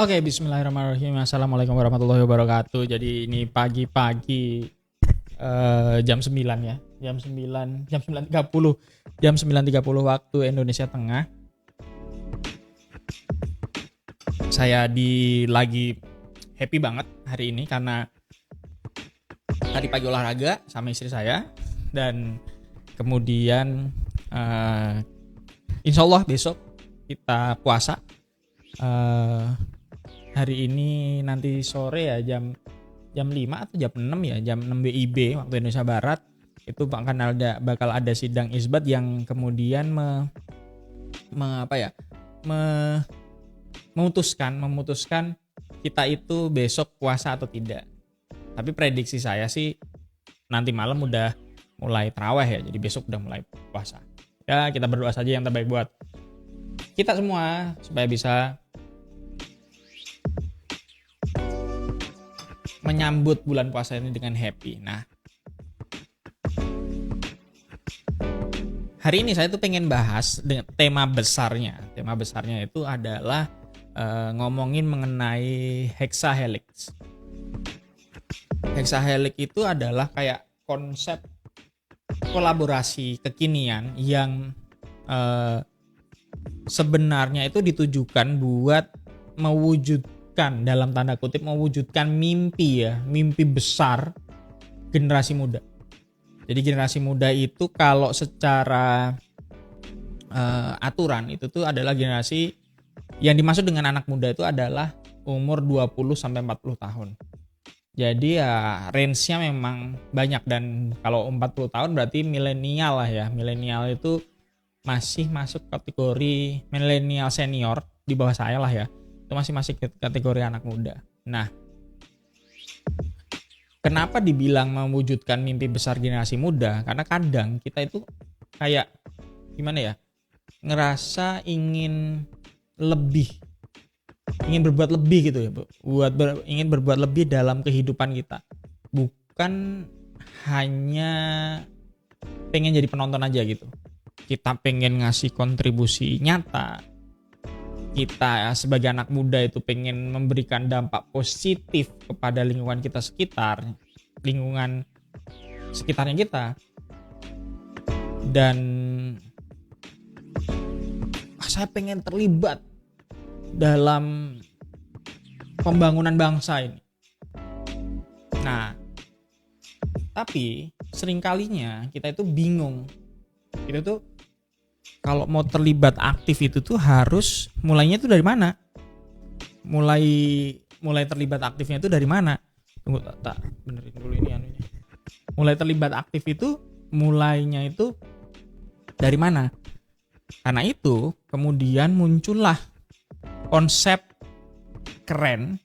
Oke, bismillahirrahmanirrahim. Assalamualaikum warahmatullahi wabarakatuh. Jadi ini pagi-pagi jam 9 ya. Jam 9.30. Jam 9.30 waktu Indonesia Tengah. Saya lagi happy banget hari ini karena tadi pagi olahraga sama istri saya dan kemudian insya Allah besok kita puasa. Hari ini nanti sore ya jam 5 atau jam 6 ya, jam 6 WIB waktu Indonesia Barat itu bakal ada sidang isbat yang kemudian memutuskan kita itu besok puasa atau tidak. Tapi prediksi saya sih nanti malam udah mulai tarawih ya, jadi besok udah mulai puasa. Ya kita berdoa saja yang terbaik buat kita semua supaya bisa menyambut bulan puasa ini dengan happy. Nah, hari ini saya tuh pengen bahas dengan tema besarnya. Tema besarnya itu adalah ngomongin mengenai hexahelix. Hexahelix itu adalah kayak konsep kolaborasi kekinian yang sebenarnya itu ditujukan buat dalam tanda kutip mewujudkan mimpi besar generasi muda. Jadi generasi muda itu kalau secara aturan itu tuh adalah generasi yang dimaksud dengan anak muda itu adalah umur 20 sampai 40 tahun. Jadi ya range-nya memang banyak, dan kalau 40 tahun berarti milenial lah ya. Milenial itu masih masuk kategori milenial senior di bawah saya lah ya. Itu masih kategori anak muda. Nah, kenapa dibilang mewujudkan mimpi besar generasi muda? Karena kadang kita itu kayak gimana ya, ngerasa ingin berbuat lebih gitu ya, ingin berbuat lebih dalam kehidupan kita. Bukan hanya pengen jadi penonton aja gitu. Kita pengen ngasih kontribusi nyata. Kita sebagai anak muda itu pengen memberikan dampak positif kepada lingkungan sekitarnya kita, dan saya pengen terlibat dalam pembangunan bangsa ini. Nah, tapi seringkalinya kita itu bingung. Kita tuh kalau mau terlibat aktif itu tuh harus mulainya tuh dari mana? Mulai terlibat aktifnya itu dari mana? Tunggu, tak benerin dulu ini anunya. Mulai terlibat aktif itu mulainya itu dari mana? Karena itu kemudian muncullah konsep keren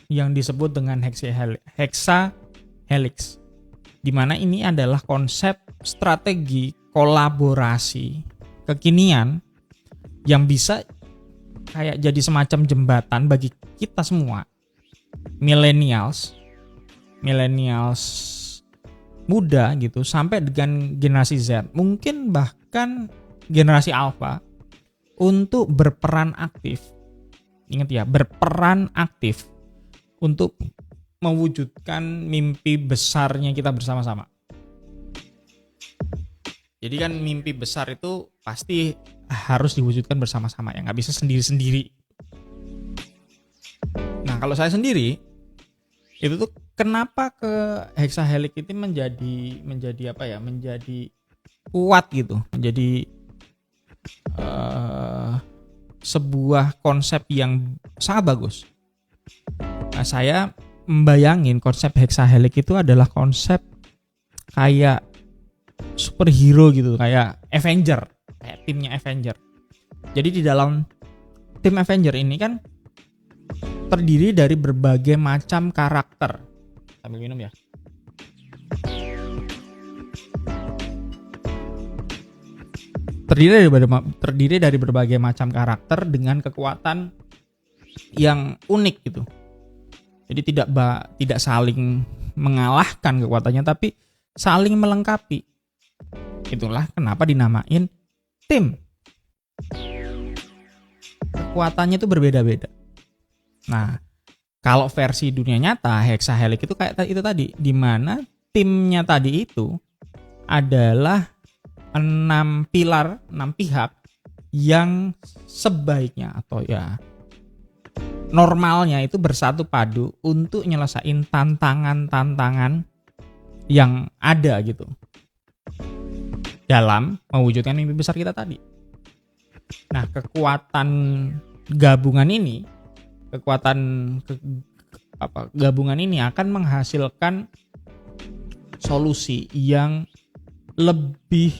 yang disebut dengan hexahelix. Di mana ini adalah konsep strategi kolaborasi kekinian yang bisa kayak jadi semacam jembatan bagi kita semua, millennials muda gitu, sampai dengan generasi Z, mungkin bahkan generasi alpha, untuk berperan aktif. Ingat ya, berperan aktif untuk mewujudkan mimpi besarnya kita bersama-sama. Jadi kan mimpi besar itu pasti harus diwujudkan bersama-sama ya, nggak bisa sendiri-sendiri. Nah kalau saya sendiri itu tuh kenapa ke hexahelix itu menjadi kuat gitu, menjadi sebuah konsep yang sangat bagus. Nah saya membayangin konsep hexahelix itu adalah konsep kayak superhero gitu, kayak Avenger, kayak timnya Avenger. Jadi di dalam tim Avenger ini kan terdiri dari berbagai macam karakter. Sambil minum ya. Terdiri dari berbagai macam karakter dengan kekuatan yang unik gitu. Jadi tidak saling mengalahkan kekuatannya, tapi saling melengkapi. Itulah kenapa dinamain tim. Kekuatannya itu berbeda-beda. Nah, kalau versi dunia nyata hexahelic itu kayak itu tadi, di mana timnya tadi itu adalah 6 pilar, 6 pihak yang sebaiknya atau ya normalnya itu bersatu padu untuk nyelesain tantangan-tantangan yang ada gitu dalam mewujudkan mimpi besar kita tadi. Nah, kekuatan gabungan ini, gabungan ini akan menghasilkan solusi yang lebih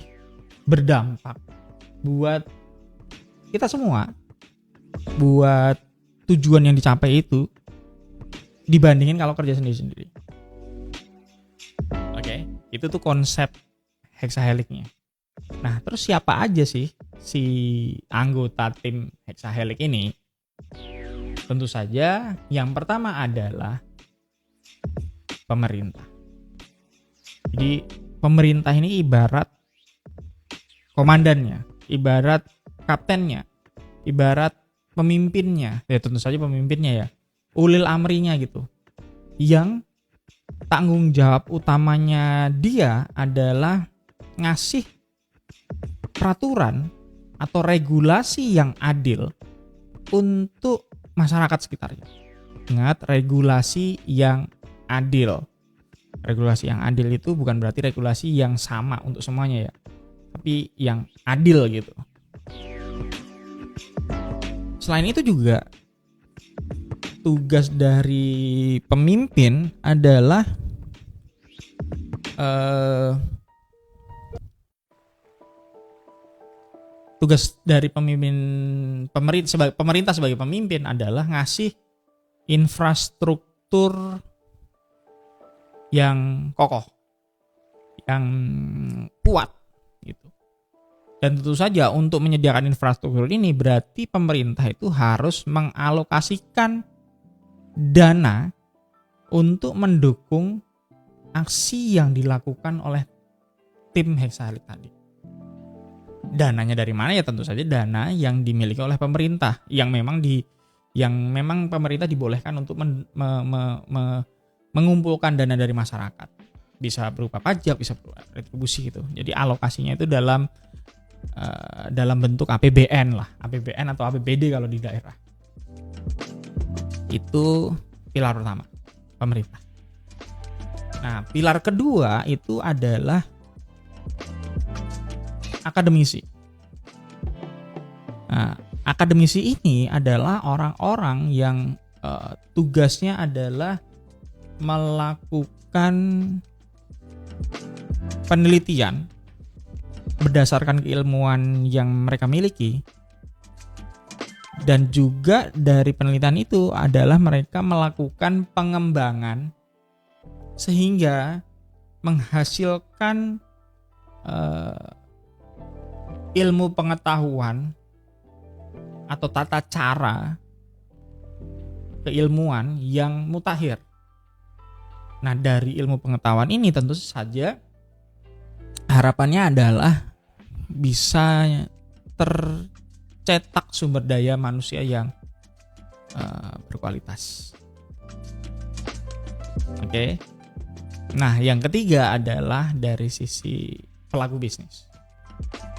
berdampak buat kita semua, buat tujuan yang dicapai itu dibandingin kalau kerja sendiri-sendiri. Oke, itu tuh konsep hexahelicnya. Nah, terus siapa aja sih si anggota tim hexahelic ini? Tentu saja yang pertama adalah pemerintah. Jadi pemerintah ini ibarat komandannya, ibarat kaptennya, ibarat pemimpinnya. Ya tentu saja pemimpinnya ya. Ulil amrinya gitu. Yang tanggung jawab utamanya dia adalah ngasih peraturan atau regulasi yang adil untuk masyarakat sekitarnya. Ingat, regulasi yang adil. Regulasi yang adil itu bukan berarti regulasi yang sama untuk semuanya ya, tapi yang adil gitu. Selain itu juga tugas dari pemimpin adalah tugas dari pemerintah sebagai pemimpin adalah ngasih infrastruktur yang kokoh, yang kuat gitu. Dan tentu saja untuk menyediakan infrastruktur ini berarti pemerintah itu harus mengalokasikan dana untuk mendukung aksi yang dilakukan oleh tim hexahelic tadi. Dananya dari mana? Ya tentu saja dana yang dimiliki oleh pemerintah, yang memang pemerintah dibolehkan untuk mengumpulkan dana dari masyarakat. Bisa berupa pajak, bisa berupa retribusi gitu. Jadi alokasinya itu dalam bentuk APBN lah, APBN atau APBD kalau di daerah. Itu pilar pertama, pemerintah. Nah, pilar kedua itu adalah akademisi. Nah, akademisi ini adalah orang-orang yang tugasnya adalah melakukan penelitian berdasarkan keilmuan yang mereka miliki, dan juga dari penelitian itu adalah mereka melakukan pengembangan sehingga menghasilkan ilmu pengetahuan atau tata cara keilmuan yang mutakhir. Nah, dari ilmu pengetahuan ini tentu saja harapannya adalah bisa tercetak sumber daya manusia yang berkualitas. Oke. Nah, yang ketiga adalah dari sisi pelaku bisnis.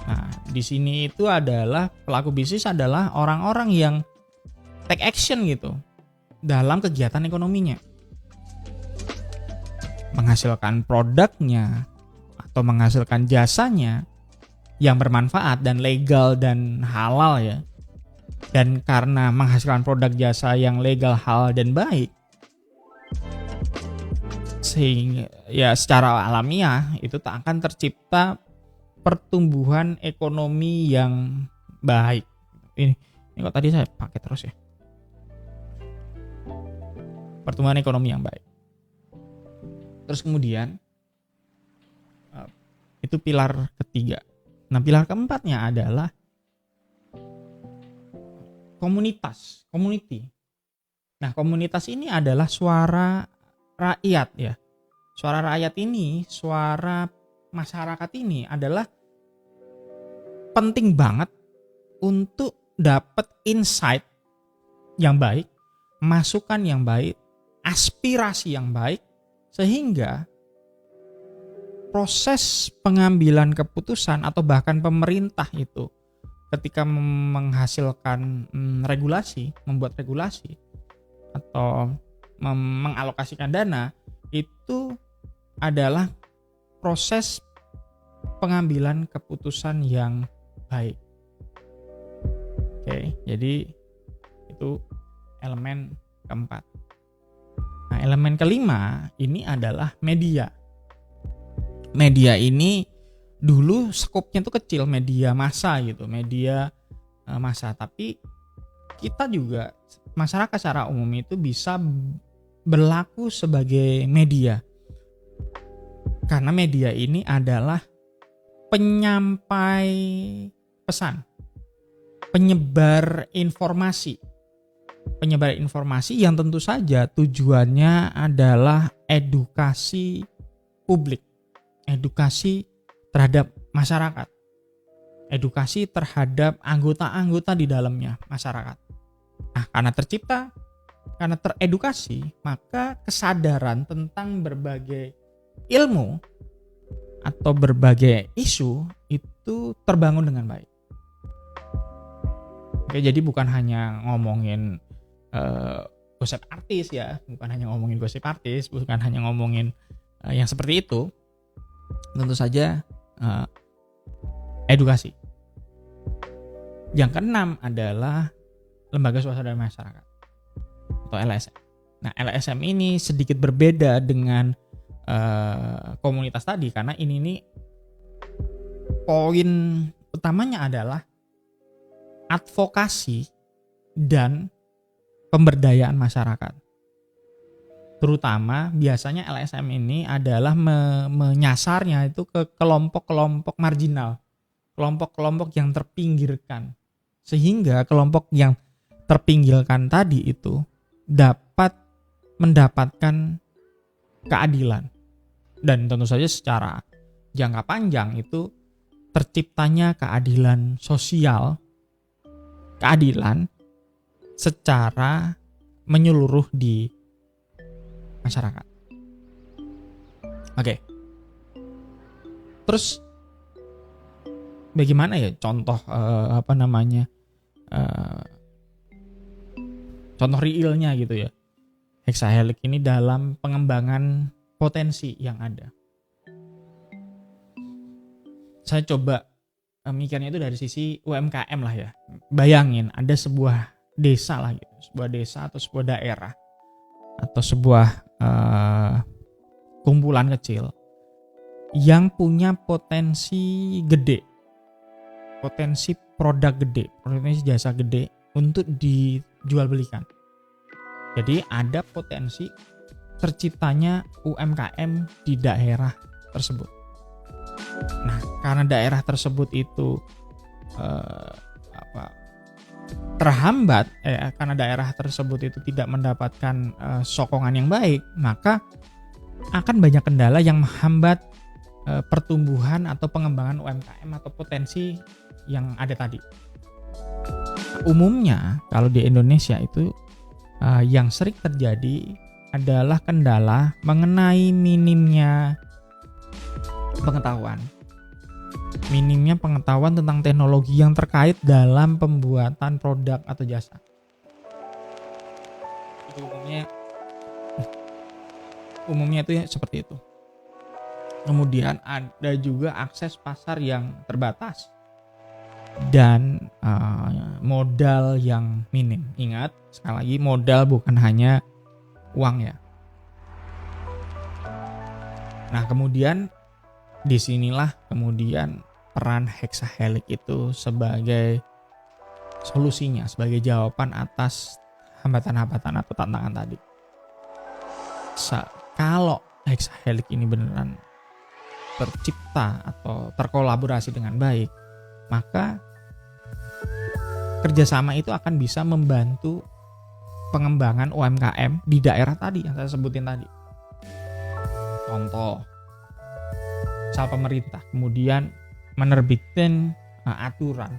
Nah, di sini itu adalah pelaku bisnis adalah orang-orang yang take action gitu dalam kegiatan ekonominya. Menghasilkan produknya atau menghasilkan jasanya yang bermanfaat dan legal dan halal ya. Dan karena menghasilkan produk jasa yang legal, halal dan baik, sehingga ya secara alamiah itu tak akan tercipta pertumbuhan ekonomi yang baik. Ini kok tadi saya pakai terus ya. Pertumbuhan ekonomi yang baik. Terus kemudian itu pilar ketiga. Nah, pilar keempatnya adalah community. Nah, komunitas ini adalah suara rakyat ya. Suara rakyat ini, suara masyarakat ini adalah penting banget untuk dapat insight yang baik masukan yang baik, aspirasi yang baik, sehingga proses pengambilan keputusan atau bahkan pemerintah itu ketika menghasilkan regulasi, membuat regulasi atau mengalokasikan dana, itu adalah proses pengambilan keputusan yang baik. Oke, jadi itu elemen keempat. Nah, elemen kelima ini adalah media. Media ini dulu skopnya tuh kecil, media massa gitu, media massa. Tapi kita juga, masyarakat secara umum itu bisa berlaku sebagai media. Karena media ini adalah penyampai pesan, penyebar informasi yang tentu saja tujuannya adalah edukasi publik, edukasi terhadap masyarakat, edukasi terhadap anggota-anggota di dalamnya masyarakat. Nah, karena teredukasi, maka kesadaran tentang berbagai ilmu atau berbagai isu itu terbangun dengan baik. Oke, jadi bukan hanya ngomongin gosip artis ya, bukan hanya ngomongin yang seperti itu. Tentu saja edukasi. Yang keenam adalah lembaga swasta dan masyarakat atau LSM. Nah, LSM ini sedikit berbeda dengan komunitas tadi, karena ini poin utamanya adalah advokasi dan pemberdayaan masyarakat. Terutama biasanya LSM ini adalah menyasarnya itu ke kelompok-kelompok marginal, kelompok-kelompok yang terpinggirkan, sehingga kelompok yang terpinggirkan tadi itu dapat mendapatkan keadilan. Dan tentu saja secara jangka panjang itu terciptanya keadilan sosial, keadilan secara menyeluruh di masyarakat. Oke. Terus bagaimana ya contoh contoh realnya gitu ya, hexahelix ini dalam pengembangan potensi yang ada. Saya coba mikirnya itu dari sisi UMKM lah ya. Bayangin ada sebuah desa lah gitu, sebuah desa atau sebuah daerah atau sebuah kumpulan kecil yang punya potensi gede, potensi produk gede, potensi jasa gede untuk dijual belikan. Jadi ada potensi terciptanya UMKM di daerah tersebut. Nah, karena daerah tersebut itu terhambat, karena daerah tersebut itu tidak mendapatkan sokongan yang baik, maka akan banyak kendala yang menghambat pertumbuhan atau pengembangan UMKM atau potensi yang ada tadi. Umumnya kalau di Indonesia itu yang sering terjadi adalah kendala mengenai minimnya pengetahuan tentang teknologi yang terkait dalam pembuatan produk atau jasa. Itu umumnya itu ya seperti itu. Kemudian ada juga akses pasar yang terbatas dan modal yang minim. Ingat, sekali lagi modal bukan hanya uang ya. Nah, kemudian disinilah kemudian peran hexahelix itu sebagai solusinya, sebagai jawaban atas hambatan-hambatan atau tantangan tadi. Kalau hexahelix ini beneran tercipta atau terkolaborasi dengan baik, maka kerjasama itu akan bisa membantu pengembangan UMKM di daerah tadi yang saya sebutin tadi. Contoh, misal pemerintah kemudian menerbitkan aturan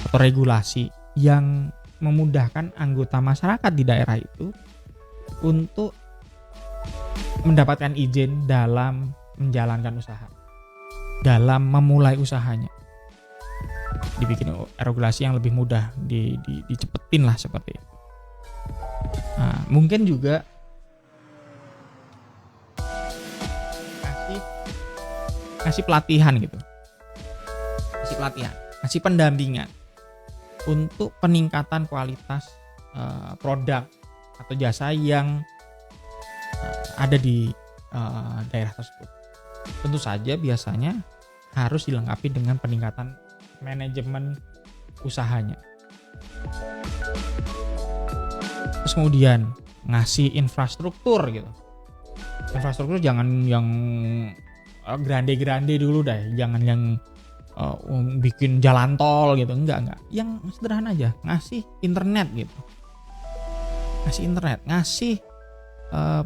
atau regulasi yang memudahkan anggota masyarakat di daerah itu untuk mendapatkan izin dalam menjalankan usaha, dalam memulai usahanya. Dibikin regulasi yang lebih mudah, dicepetin lah seperti itu. Nah, mungkin juga kasih pelatihan gitu, kasih pendampingan untuk peningkatan kualitas produk atau jasa yang ada di daerah tersebut. Tentu saja biasanya harus dilengkapi dengan peningkatan manajemen usahanya. Terus kemudian ngasih infrastruktur gitu. Infrastruktur jangan yang grande dulu deh, jangan yang bikin jalan tol gitu, enggak. Yang sederhana aja, ngasih internet gitu. Ngasih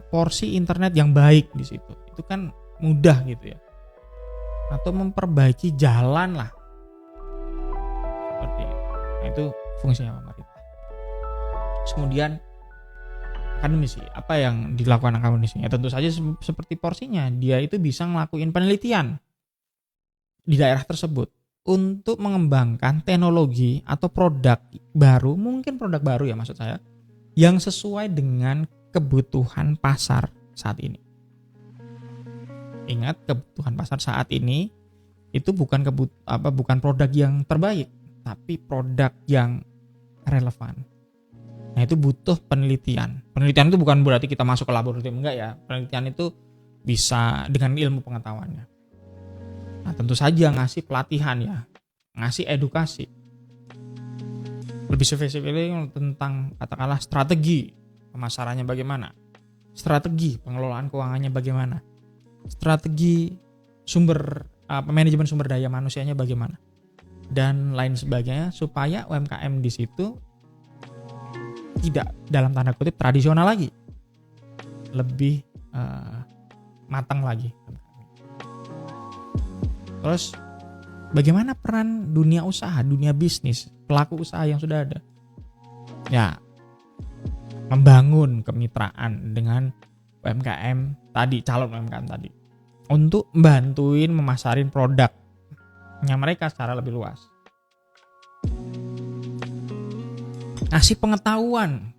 porsi internet yang baik di situ. Itu kan mudah gitu ya. Atau memperbaiki jalan lah. Seperti itu. Nah, itu fungsinya pemerintah. Terus kemudian akademisi, apa yang dilakukan akademisi? Ya tentu saja seperti porsinya, dia itu bisa ngelakuin penelitian di daerah tersebut untuk mengembangkan teknologi atau produk baru, mungkin produk baru ya maksud saya, yang sesuai dengan kebutuhan pasar saat ini. Ingat, kebutuhan pasar saat ini itu bukan produk yang terbaik, tapi produk yang relevan. Nah, itu butuh penelitian. Penelitian itu bukan berarti kita masuk ke laboratorium, enggak ya. Penelitian itu bisa dengan ilmu pengetahuannya. Nah, tentu saja ngasih pelatihan ya, ngasih edukasi. Lebih spesifik tentang katakanlah strategi pemasarannya bagaimana, strategi pengelolaan keuangannya bagaimana, strategi manajemen sumber daya manusianya bagaimana, dan lain sebagainya, supaya UMKM di situ tidak dalam tanda kutip tradisional lagi, lebih matang lagi. Terus bagaimana peran dunia usaha, dunia bisnis, pelaku usaha yang sudah ada? Ya, membangun kemitraan dengan UMKM tadi, calon UMKM tadi, untuk bantuin memasarin produknya mereka secara lebih luas. Ngasih pengetahuan,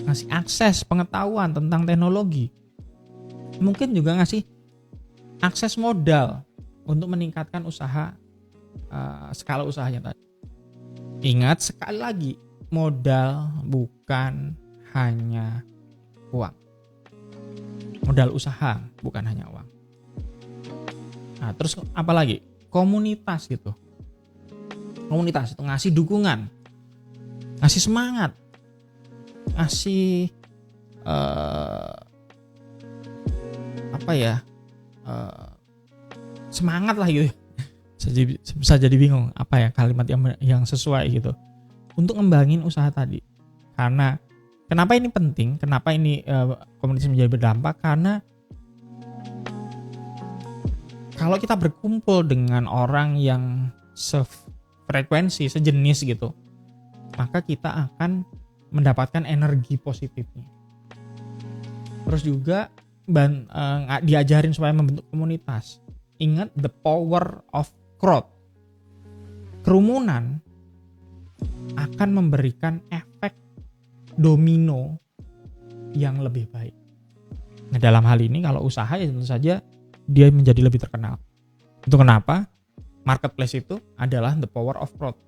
ngasih akses pengetahuan tentang teknologi. Mungkin juga ngasih akses modal untuk meningkatkan usaha, skala usahanya tadi. Ingat sekali lagi, modal bukan hanya uang. Modal usaha bukan hanya uang. Nah, terus apa lagi? Komunitas gitu. Komunitas itu ngasih dukungan, ngasih semangat, ngasih semangat lah gitu. Bisa jadi bingung apa ya kalimat yang sesuai gitu untuk ngembangin usaha tadi. Karena kenapa ini penting? Kenapa ini komunitas menjadi berdampak? Karena kalau kita berkumpul dengan orang yang sefrekuensi, sejenis gitu, maka kita akan mendapatkan energi positifnya. Terus juga diajarin supaya membentuk komunitas. Ingat, the power of crowd. Kerumunan akan memberikan efek domino yang lebih baik. Nah, dalam hal ini kalau usaha ya tentu saja dia menjadi lebih terkenal. Itu kenapa marketplace itu adalah the power of crowd.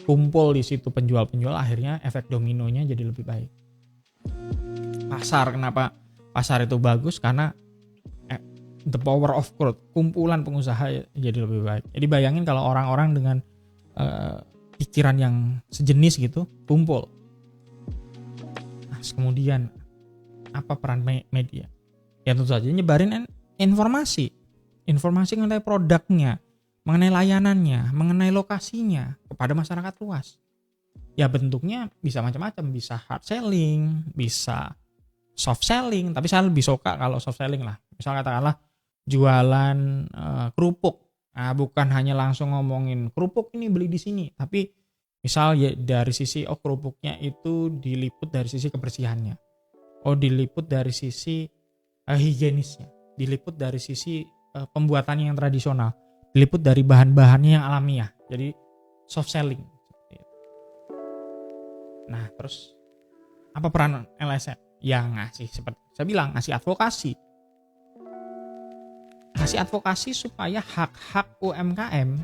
Kumpul di situ penjual-penjual, akhirnya efek dominonya jadi lebih baik. Pasar, kenapa pasar itu bagus? Karena the power of crowd, kumpulan pengusaha jadi lebih baik. Jadi bayangin kalau orang-orang dengan pikiran yang sejenis gitu kumpul. Nah, kemudian apa peran media? Ya tentu saja nyebarin informasi mengenai produknya, mengenai layanannya, mengenai lokasinya kepada masyarakat luas. Ya bentuknya bisa macam-macam, bisa hard selling, bisa soft selling, tapi saya lebih suka kalau soft selling lah. Misal katakanlah jualan kerupuk. Nah, bukan hanya langsung ngomongin kerupuk ini beli di sini, tapi Misal ya dari sisi kerupuknya itu diliput dari sisi kebersihannya. Diliput dari sisi higienisnya. Diliput dari sisi pembuatannya yang tradisional. Diliput dari bahan-bahannya yang alamiah. Jadi soft selling. Nah, terus apa peran LSM? Yang ngasih, seperti saya bilang, ngasih advokasi. Ngasih advokasi supaya hak-hak UMKM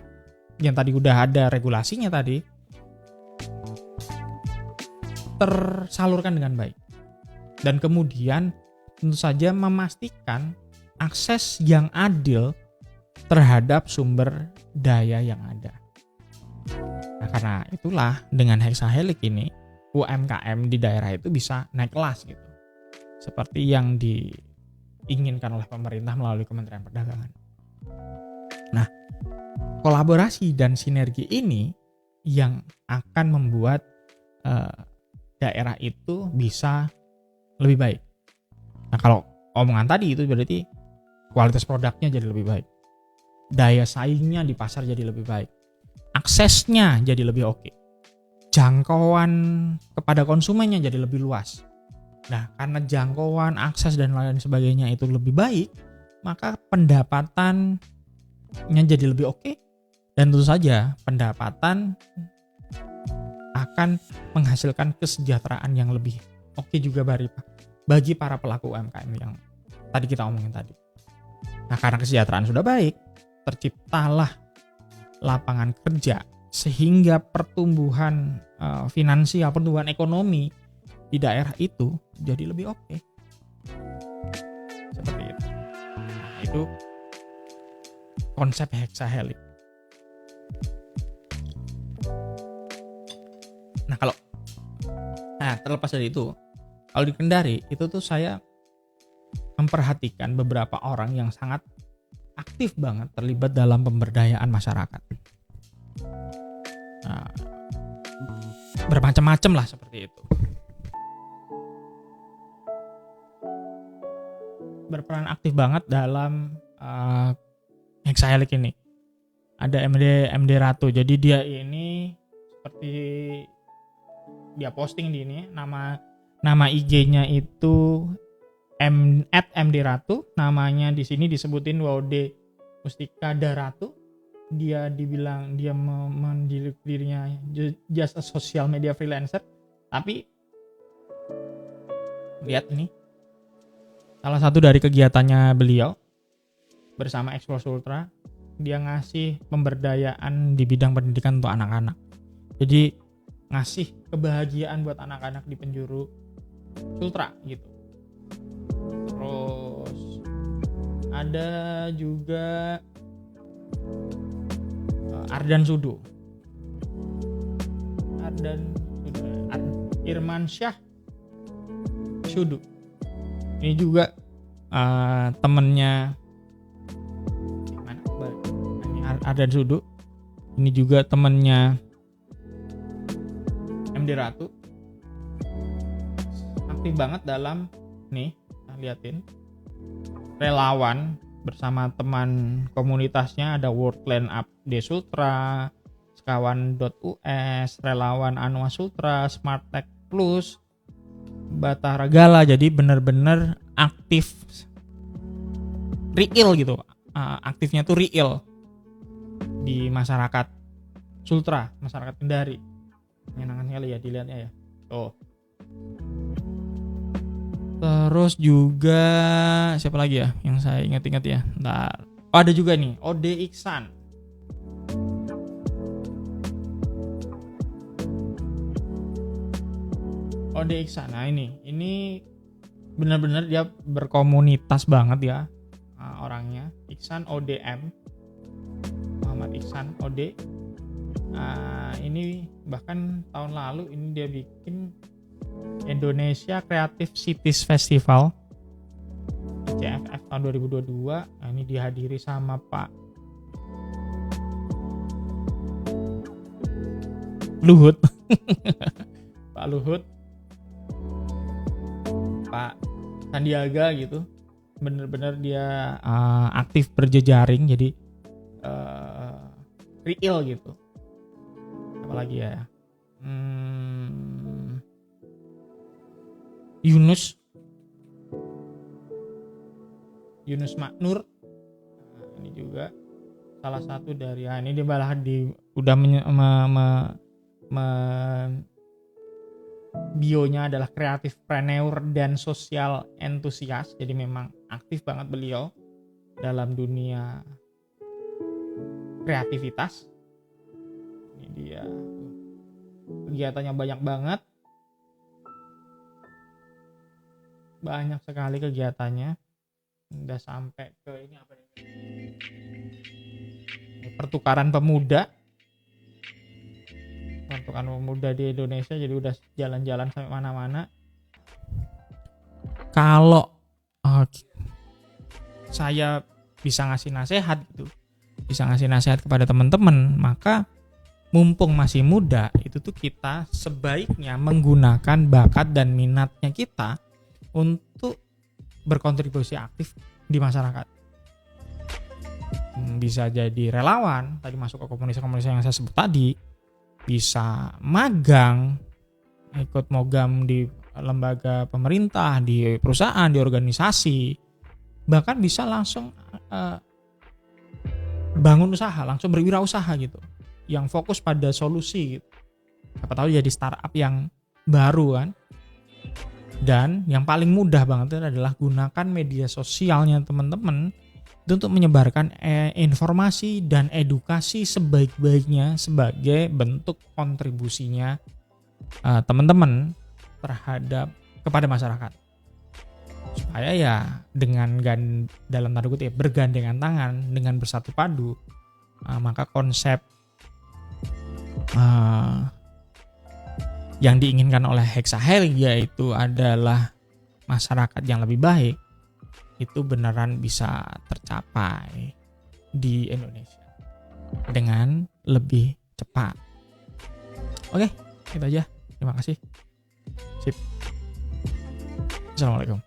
yang tadi udah ada regulasinya tadi tersalurkan dengan baik. Dan kemudian tentu saja memastikan akses yang adil terhadap sumber daya yang ada. Nah, karena itulah dengan Hexahelix ini UMKM di daerah itu bisa naik kelas gitu. Seperti yang diinginkan oleh pemerintah melalui Kementerian Perdagangan. Nah, kolaborasi dan sinergi ini yang akan membuat daerah itu bisa lebih baik. Nah, kalau omongan tadi itu berarti kualitas produknya jadi lebih baik. Daya saingnya di pasar jadi lebih baik. Aksesnya jadi lebih oke. Jangkauan kepada konsumennya jadi lebih luas. Nah, karena jangkauan, akses dan lain sebagainya itu lebih baik, maka pendapatannya jadi lebih oke. Dan tentu saja pendapatan akan menghasilkan kesejahteraan yang lebih oke juga bagi para pelaku UMKM yang tadi kita omongin tadi. Nah, karena kesejahteraan sudah baik, terciptalah lapangan kerja sehingga pertumbuhan finansial, pertumbuhan ekonomi di daerah itu jadi lebih oke. Seperti itu. Nah, itu konsep Hexahelix. Nah, terlepas dari itu, kalau di Kendari itu tuh saya memperhatikan beberapa orang yang sangat aktif banget terlibat dalam pemberdayaan masyarakat. Nah, bermacam-macam lah seperti itu. Berperan aktif banget dalam Hexahelix ini. Ada MD Ratu. Jadi dia ini seperti dia posting di ini, nama IG-nya itu @MD Ratu, namanya di sini disebutin Waude Mustika Daratu. Dia dibilang dia mendilik dirinya just a social media freelancer, tapi lihat ini salah satu dari kegiatannya beliau bersama Explore Sultra, dia ngasih pemberdayaan di bidang pendidikan untuk anak-anak. Jadi ngasih kebahagiaan buat anak-anak di penjuru Sultra gitu. Terus ada juga Ardan Sudo, Irman Syah Sudo. Ini juga temennya Ardan Sudo. Ini juga temennya MD Ratu. Aktif banget dalam nih, liatin, relawan bersama teman komunitasnya, ada Worldland Update Sultra, Sekawan.us, relawan Anua Sultra, Smart Tech Plus, Batara Gala. Jadi bener-bener aktif, real gitu. Aktifnya tuh real di masyarakat Sultra, masyarakat Kendari. Menyenangkan sekali ya dilihatnya ya. Tuh. Terus juga siapa lagi ya yang saya ingat-ingat ya. Ntar. Ada juga nih Ode Iksan. Ode Iksan. Nah ini benar-benar dia berkomunitas banget ya orangnya. Iksan ODM. Muhammad Iksan Ode. Ini bahkan tahun lalu ini dia bikin Indonesia Creative Cities Festival ICFF tahun 2022. Nah, ini dihadiri sama Pak Luhut Pak Luhut, Pak Sandiaga gitu. Bener-bener dia aktif berjejaring, jadi real gitu. Apalagi ya, Yunus Maknur. Nah, ini juga salah satu dari ini dia malah udah bionya adalah kreatifpreneur dan sosial entusias. Jadi memang aktif banget beliau dalam dunia kreativitas. Ini dia, kegiatannya banyak banget, banyak sekali kegiatannya. Udah sampai ke ini apa ini? Pertukaran pemuda di Indonesia, jadi udah jalan-jalan sampai mana-mana. Kalau saya bisa ngasih nasihat kepada teman-teman, maka mumpung masih muda, itu tuh kita sebaiknya menggunakan bakat dan minatnya kita untuk berkontribusi aktif di masyarakat. Bisa jadi relawan, tadi masuk ke komunitas-komunitas yang saya sebut tadi, bisa magang, ikut mogam di lembaga pemerintah, di perusahaan, di organisasi, bahkan bisa langsung bangun usaha, langsung berwirausaha gitu, yang fokus pada solusi gitu. Siapa tahu jadi startup yang baru kan. Dan yang paling mudah banget itu adalah gunakan media sosialnya teman-teman untuk menyebarkan informasi dan edukasi sebaik-baiknya sebagai bentuk kontribusinya teman-teman kepada masyarakat. Supaya ya dengan dalam tanda kutip bergandengan tangan, dengan bersatu padu, maka konsep yang diinginkan oleh Hexahelik, yaitu adalah masyarakat yang lebih baik, itu beneran bisa tercapai di Indonesia dengan lebih cepat. Oke, itu aja. Terima kasih. Sip. Assalamualaikum.